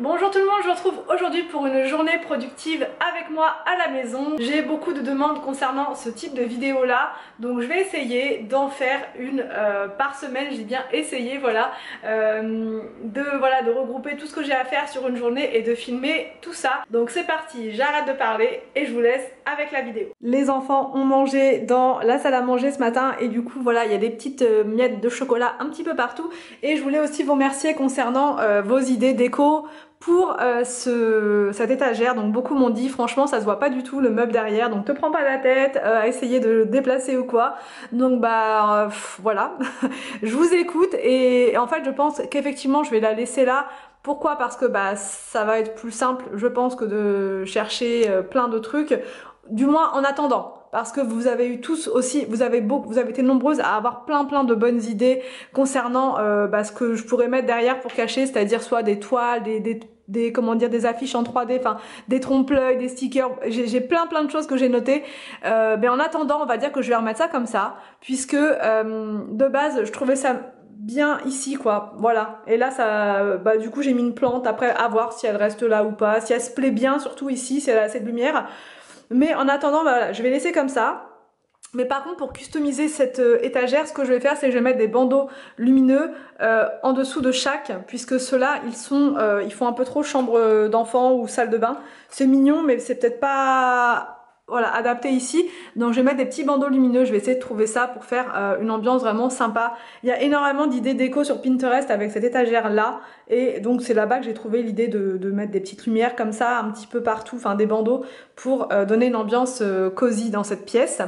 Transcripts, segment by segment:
Bonjour tout le monde, je vous retrouve aujourd'hui pour une journée productive avec moi à la maison. J'ai beaucoup de demandes concernant ce type de vidéo là, donc je vais essayer d'en faire une par semaine. J'ai bien essayé, de regrouper tout ce que j'ai à faire sur une journée et de filmer tout ça. Donc c'est parti, j'arrête de parler et je vous laisse avec la vidéo. Les enfants ont mangé dans la salle à manger ce matin et du coup voilà, il y a des petites miettes de chocolat un petit peu partout. Et je voulais aussi vous remercier concernant vos idées déco pour cette étagère. Donc beaucoup m'ont dit franchement ça se voit pas du tout le meuble derrière, donc te prends pas la tête à essayer de le déplacer ou quoi. Donc voilà, je vous écoute et en fait je pense qu'effectivement je vais la laisser là. Pourquoi? Parce que ça va être plus simple je pense que de chercher plein de trucs, du moins en attendant. Parce que vous avez eu tous aussi, vous avez été nombreuses à avoir plein de bonnes idées concernant ce que je pourrais mettre derrière pour cacher, c'est-à-dire soit des toiles, des affiches en 3D, enfin des trompe-l'œil, des stickers. J'ai plein de choses que j'ai notées. En attendant, on va dire que je vais remettre ça comme ça, puisque de base je trouvais ça bien ici quoi, voilà. Et là ça, du coup j'ai mis une plante, après à voir si elle reste là ou pas, si elle se plaît bien surtout ici, si elle a assez de lumière. Mais en attendant, voilà, je vais laisser comme ça. Mais par contre, pour customiser cette étagère, ce que je vais faire, c'est que je vais mettre des bandeaux lumineux en dessous de chaque, puisque ceux-là, ils font un peu trop chambre d'enfant ou salle de bain. C'est mignon, mais c'est peut-être pas adapté ici. Donc je vais mettre des petits bandeaux lumineux. Je vais essayer de trouver ça pour faire une ambiance vraiment sympa. Il y a énormément d'idées déco sur Pinterest avec cette étagère là, et donc c'est là-bas que j'ai trouvé l'idée de mettre des petites lumières comme ça un petit peu partout, enfin des bandeaux pour donner une ambiance cosy dans cette pièce.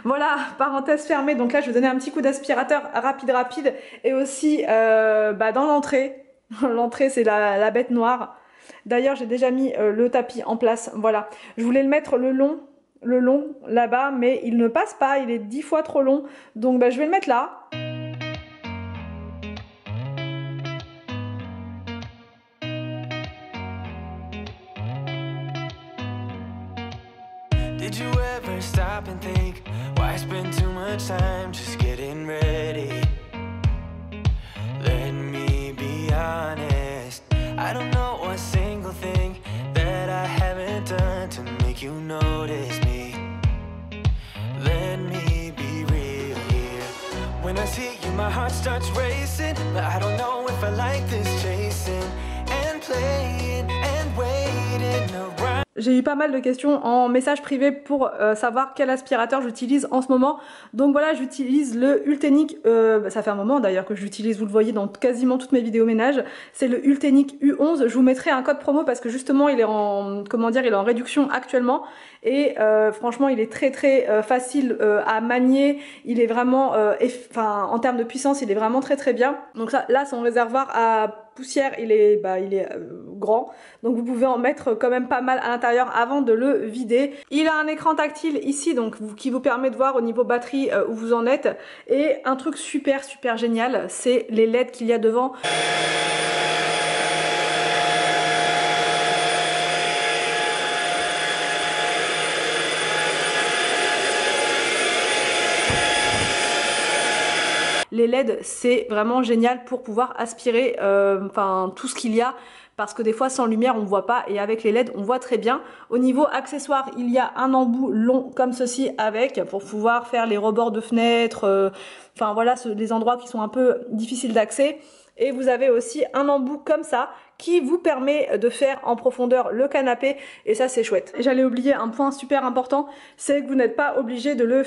Voilà, parenthèse fermée. Donc là je vais donner un petit coup d'aspirateur rapide et aussi dans l'entrée. L'entrée c'est la bête noire. D'ailleurs j'ai déjà mis le tapis en place, voilà. Je voulais le mettre le long là-bas, mais il ne passe pas, il est 10 fois trop long, donc je vais le mettre là. Did you ever stop and think why spend too much time just getting ready? Let me be honest, I don't know a single thing that I haven't done to make you notice me. Let me be real here. When I see you my heart starts racing, but I don't know if I like this chasing and playing and waiting around. J'ai eu pas mal de questions en message privé pour savoir quel aspirateur j'utilise en ce moment. Donc voilà, j'utilise le Ultenic, ça fait un moment d'ailleurs que je l'utilise, vous le voyez dans quasiment toutes mes vidéos ménage. C'est le Ultenic U11, je vous mettrai un code promo parce que justement il est en, il est en réduction actuellement. Et franchement il est très facile à manier, il est vraiment, en termes de puissance il est vraiment très bien. Donc ça, là son réservoir à poussière il est grand, donc vous pouvez en mettre quand même pas mal à l'intérieur avant de le vider. Il a un écran tactile ici donc qui vous permet de voir au niveau batterie où vous en êtes, et un truc super génial, c'est les LED qu'il y a devant. Les LED c'est vraiment génial pour pouvoir aspirer tout ce qu'il y a, parce que des fois sans lumière on voit pas, et avec les LED on voit très bien. Au niveau accessoires, il y a un embout long comme ceci avec, pour pouvoir faire les rebords de fenêtres, les endroits qui sont un peu difficiles d'accès. Et vous avez aussi un embout comme ça qui vous permet de faire en profondeur le canapé, et ça c'est chouette. J'allais oublier un point super important, c'est que vous n'êtes pas obligé de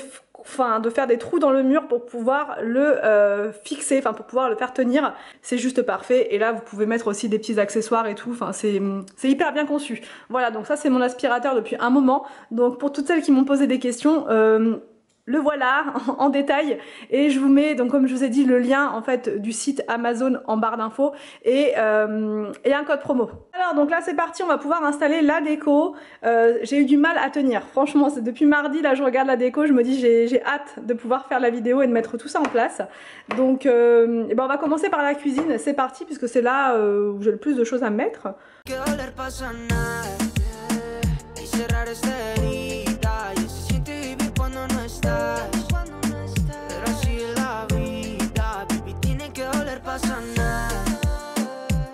faire des trous dans le mur pour pouvoir le fixer, pour pouvoir le faire tenir. C'est juste parfait, et là vous pouvez mettre aussi des petits accessoires et tout, c'est hyper bien conçu. Voilà, donc ça c'est mon aspirateur depuis un moment. Donc pour toutes celles qui m'ont posé des questions, le voilà en détail, et je vous mets donc comme je vous ai dit le lien en fait du site Amazon en barre d'infos, et un code promo. Alors donc là c'est parti, on va pouvoir installer la déco. J'ai eu du mal à tenir, franchement c'est depuis mardi là je regarde la déco, je me dis j'ai hâte de pouvoir faire la vidéo et de mettre tout ça en place. Donc on va commencer par la cuisine, c'est parti, puisque c'est là où j'ai le plus de choses à mettre. Pasa nada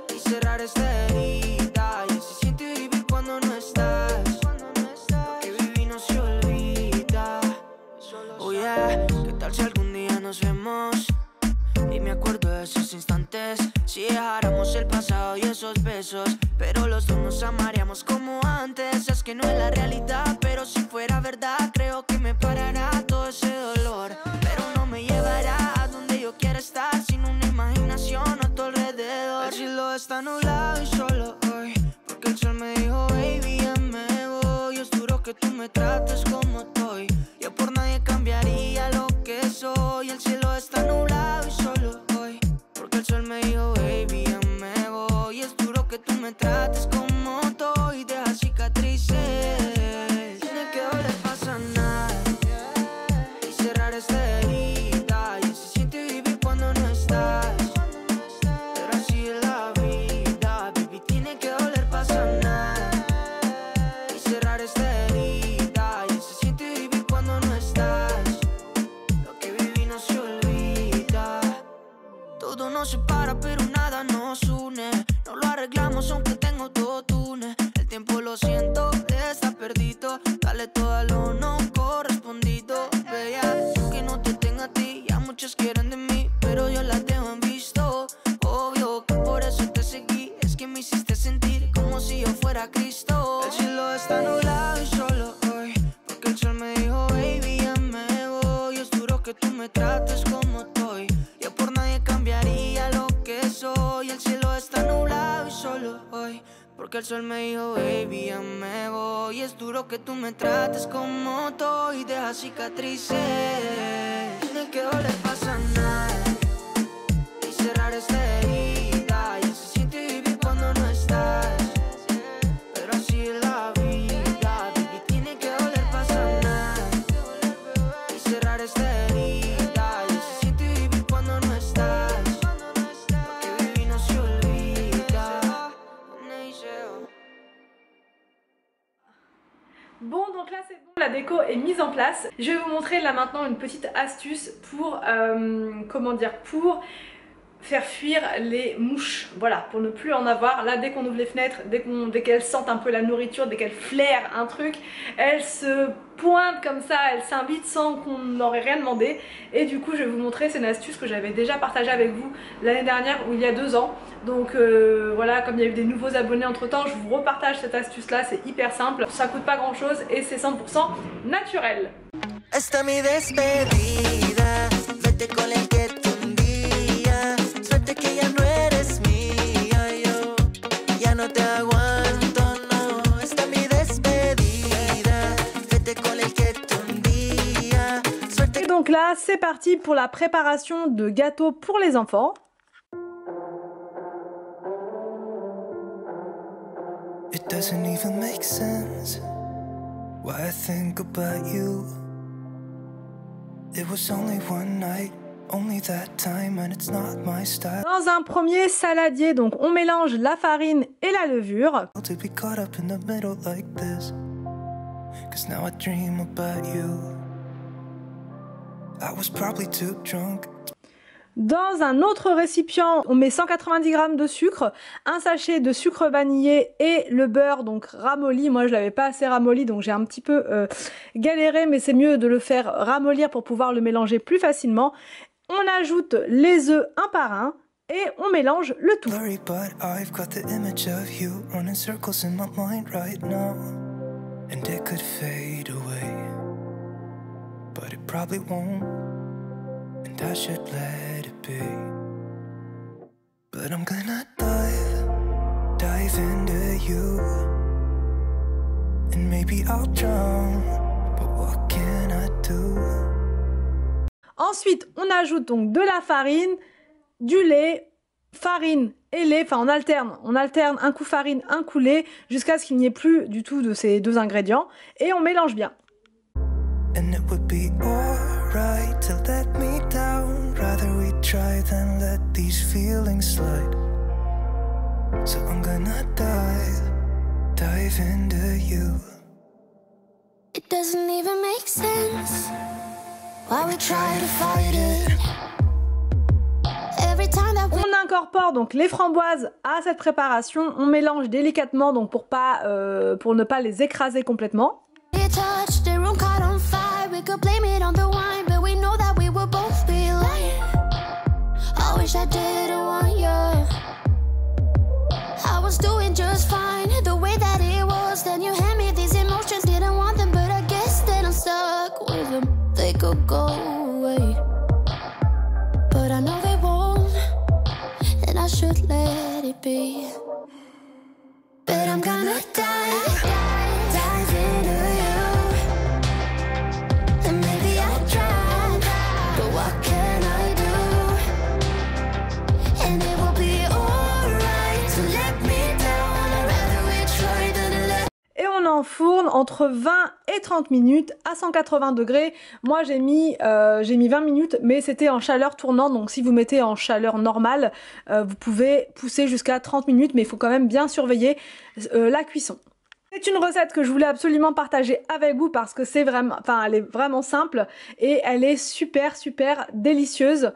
y cerrar esta herida. besos, pero los dos nos amaríamos como antes. Es que no es la realidad, pero si fuera verdad, creo que me parará todo ese dolor. Pero no me llevará a donde yo quiera estar, sin una imaginación a tu alrededor. El cielo está nublado y solo hoy, porque el sol me dijo, baby, ya me voy. Es duro que tú me trates como estoy, yo por nadie cambiaría lo que soy. El cielo está nublado y solo hoy, porque el sol me dijo, baby, ya me voy. Es duro que tú me trates como estoy, deja cicatrices. Tiene que doler para sanar y cerrar esta herida, y se siente vivir cuando no estás, pero así es la vida, baby. Tiene que doler para sanar y cerrar esta herida, y se siente vivir cuando no estás. Lo que viví no se olvida. Todo nos separa pero nada nos une. No lo arreglamos aunque tengo todo tune. El tiempo lo siento, está perdido. Dale todo lo no correspondido. Bella, que no te tenga a ti, ya muchos quieren de mí, pero yo las dejo en visto. Obvio que por eso te seguí, es que me hiciste sentir como si yo fuera Cristo. El cielo está nublado y solo hoy, porque el sol me dijo, baby, ya me voy. Es duro que tú me trates como estoy, yo por nadie cambiaría lo que soy. El cielo está nublado y solo hoy, porque el sol me dijo, baby, ya me voy. Es duro que tú me trates como estoy, deja cicatrices. Tiene que doler para sanar y cerrar esta herida, y se siente vivir cuando no estás, pero así es la vida, baby. Tiene que doler para sanar y cerrar esta herida, y se siente vivir cuando no estás. Lo que viví no se olvida. Bon, donc là c'est bon, la déco est mise en place. Je vais vous montrer là maintenant une petite astuce pour, comment dire, pour faire fuir les mouches, voilà, pour ne plus en avoir. Là, dès qu'on ouvre les fenêtres, dès qu'elles sentent un peu la nourriture, dès qu'elles flairent un truc, elles se pointent comme ça, elles s'invitent sans qu'on n'aurait rien demandé. Et du coup, je vais vous montrer, c'est une astuce que j'avais déjà partagée avec vous l'année dernière ou il y a 2 ans. Donc voilà, comme il y a eu des nouveaux abonnés entre temps, je vous repartage cette astuce là, c'est hyper simple, ça coûte pas grand chose et c'est 100% naturel. Esta mi despedida, vete con el que te hundía, suerte que ya no eres mía, yo ya no te aguanto, no. Esta mi despedida, vete con el que te hundía, suerte. Et donc là, c'est parti pour la préparation de gâteaux pour les enfants. It doesn't even make sense why I think about you. It was only one night, only that time, and it's not my style. Dans un premier saladier, donc on mélange la farine et la levure. To be caught up in the middle like this, 'cause now I dream about you. I was probably too drunk. Dans un autre récipient, on met 190 g de sucre, un sachet de sucre vanillé et le beurre donc ramolli. Moi je l'avais pas assez ramolli donc j'ai un petit peu galéré, mais c'est mieux de le faire ramollir pour pouvoir le mélanger plus facilement. On ajoute les œufs un par un et on mélange le tout. And I should let it be, but I'm gonna dive into you, and maybe I'll drown, but what can I do? Ensuite, on ajoute donc de la farine, du lait, farine et lait, enfin on alterne un coup farine, un coup lait, jusqu'à ce qu'il n'y ait plus du tout de ces deux ingrédients, et on mélange bien. And it would be alright to let me down. Rather we try than let these feelings slide. So I'm gonna dive into you. It doesn't even make sense why we try to fight it. Every time that on incorpore donc les framboises à cette préparation. On mélange délicatement donc pour ne pas les écraser complètement. We could blame it on the wine, but we know that we will both be lying. I wish I didn't want you. I was was doing just fine, the way that it was. Then you hand me these emotions, didn't want them, but I guess that I'm stuck with them. They could go away, but I know they won't, and I should let it be. But I'm gonna dive into you, and maybe I'll try, but what can I do? And it will be alright to let me down. I'd rather we try than let. Et on enfourne entre 20 et 30 minutes à 180 degrés. Moi j'ai mis 20 minutes, mais c'était en chaleur tournante, donc si vous mettez en chaleur normale, vous pouvez pousser jusqu'à 30 minutes, mais il faut quand même bien surveiller la cuisson. C'est une recette que je voulais absolument partager avec vous parce que c'est vraiment, enfin elle est vraiment simple et elle est super délicieuse.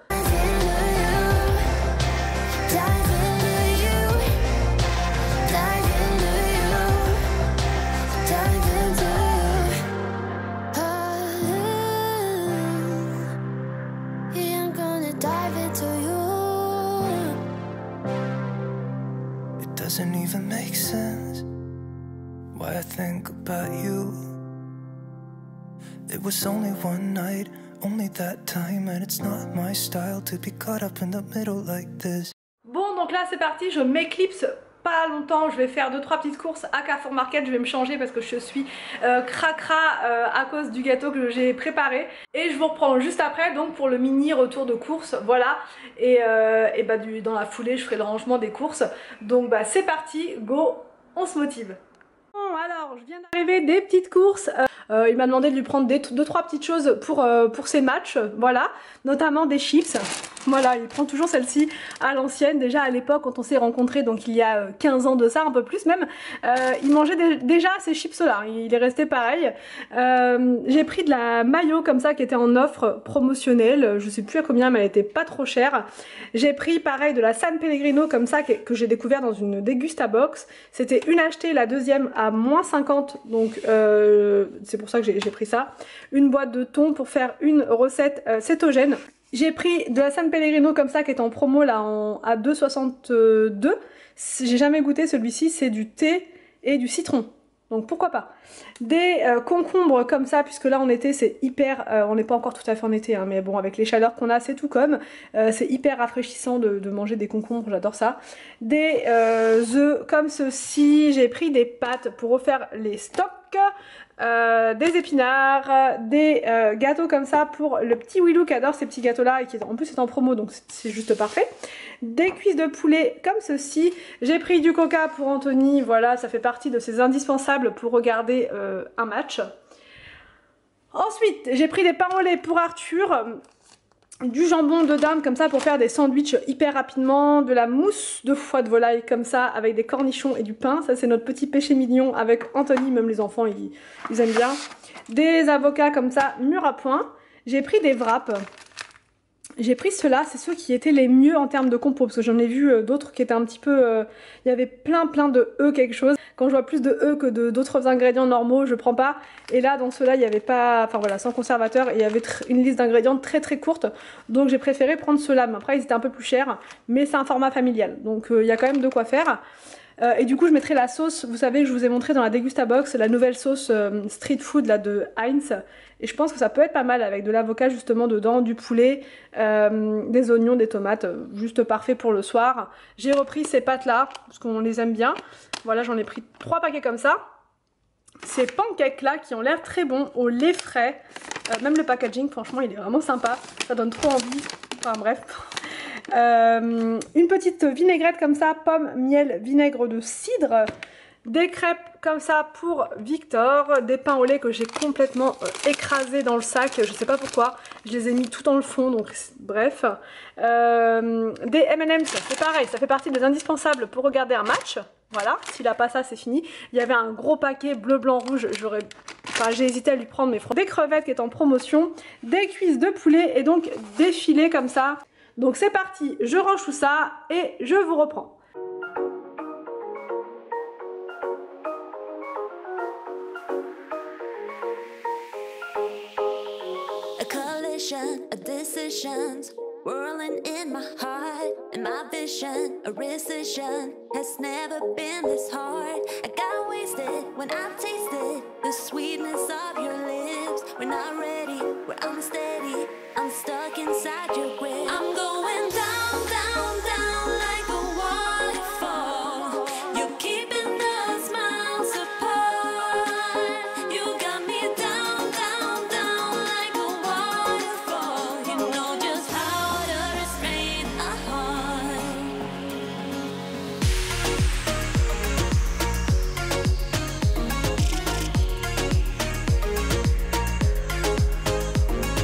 Doesn't even make sense why I think about you. It was only one night, only that time, and it's not my style to be caught up in the middle like this. Bon, donc là c'est parti, je m'éclipse pas longtemps, je vais faire 2-3 petites courses à Carrefour Market, je vais me changer parce que je suis cracra à cause du gâteau que j'ai préparé, et je vous reprends juste après donc pour le mini retour de course, voilà, et bah dans la foulée je ferai le rangement des courses, donc bah c'est parti, go, on se motive. Bon, alors je viens d'arriver des petites courses, il m'a demandé de lui prendre 2-3 petites choses pour ses matchs, voilà, notamment des chips. Voilà, il prend toujours celle-ci à l'ancienne. Déjà à l'époque quand on s'est rencontrés, donc il y a 15 ans de ça, un peu plus même, il mangeait déjà ces chips là, il est resté pareil. J'ai pris de la mayo comme ça qui était en offre promotionnelle, je sais plus à combien mais elle était pas trop chère. J'ai pris pareil de la San Pellegrino comme ça que j'ai découvert dans une Degustabox. C'était une achetée, la deuxième à moins 50, donc c'est pour ça que j'ai pris ça. Une boîte de thon pour faire une recette cétogène. J'ai pris de la San Pellegrino comme ça qui est en promo là à 2,62. J'ai jamais goûté celui-ci, c'est du thé et du citron. Donc pourquoi pas. Des concombres comme ça, puisque là en été c'est hyper, on n'est pas encore tout à fait en été, hein, mais bon avec les chaleurs qu'on a c'est tout comme. C'est hyper rafraîchissant de manger des concombres, j'adore ça. Des œufs comme ceci, j'ai pris des pâtes pour refaire les stocks. Des épinards, des gâteaux comme ça pour le petit Willou qui adore ces petits gâteaux là et qui en plus est en promo donc c'est juste parfait. Des cuisses de poulet comme ceci. J'ai pris du coca pour Anthony, voilà, ça fait partie de ses indispensables pour regarder un match. Ensuite j'ai pris des pains au lait pour Arthur, du jambon de dinde comme ça pour faire des sandwichs hyper rapidement, de la mousse de foie de volaille comme ça avec des cornichons et du pain, ça c'est notre petit péché mignon avec Anthony, même les enfants ils aiment bien. Des avocats comme ça mûrs à point. J'ai pris des wraps. J'ai pris ceux-là, c'est ceux qui étaient les mieux en termes de compo, parce que j'en ai vu d'autres qui étaient un petit peu... il y avait plein de E quelque chose. Quand je vois plus de E que d'autres ingrédients normaux, je prends pas. Et là, dans ceux-là, il n'y avait pas... Enfin voilà, sans conservateur, et il y avait une liste d'ingrédients très courte. Donc j'ai préféré prendre ceux-là. Mais après, ils étaient un peu plus chers, mais c'est un format familial. Donc il y a quand même de quoi faire. Et du coup je mettrai la sauce, vous savez que je vous ai montré dans la Degustabox, la nouvelle sauce street food là de Heinz. Et je pense que ça peut être pas mal avec de l'avocat justement dedans, du poulet, des oignons, des tomates, juste parfait pour le soir. J'ai repris ces pâtes là, parce qu'on les aime bien. Voilà, j'en ai pris 3 paquets comme ça. Ces pancakes là qui ont l'air très bons, au lait frais. Même le packaging, franchement il est vraiment sympa, ça donne trop envie. Enfin bref. Une petite vinaigrette comme ça, pomme, miel, vinaigre de cidre. Des crêpes comme ça pour Victor, des pains au lait que j'ai complètement écrasés dans le sac, je sais pas pourquoi, je les ai mis tout dans le fond, donc bref. Des M&M's, c'est pareil, ça fait partie des indispensables pour regarder un match, voilà, s'il a pas ça c'est fini. Il y avait un gros paquet bleu, blanc, rouge, j'ai hésité à lui prendre mes des crevettes qui est en promotion, des cuisses de poulet et donc des filets comme ça. Donc c'est parti, je range tout ça et je vous reprends. A collision of decisions whirling in my heart, and my vision, a rescission has never been this hard. I got wasted when I tasted the sweetness of your lips. We're not ready, we're unsteady, I'm stuck inside your grip. I'm going down, down, down like a waterfall. You're keeping us miles apart. You got me down, down, down like a waterfall. You know just how to restrain a heart.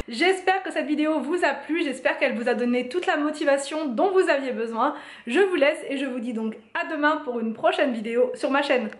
J'espère que cette vidéo vous a plu, j'espère qu'elle vous a donné toute la motivation dont vous aviez besoin. Je vous laisse et je vous dis donc à demain pour une prochaine vidéo sur ma chaîne.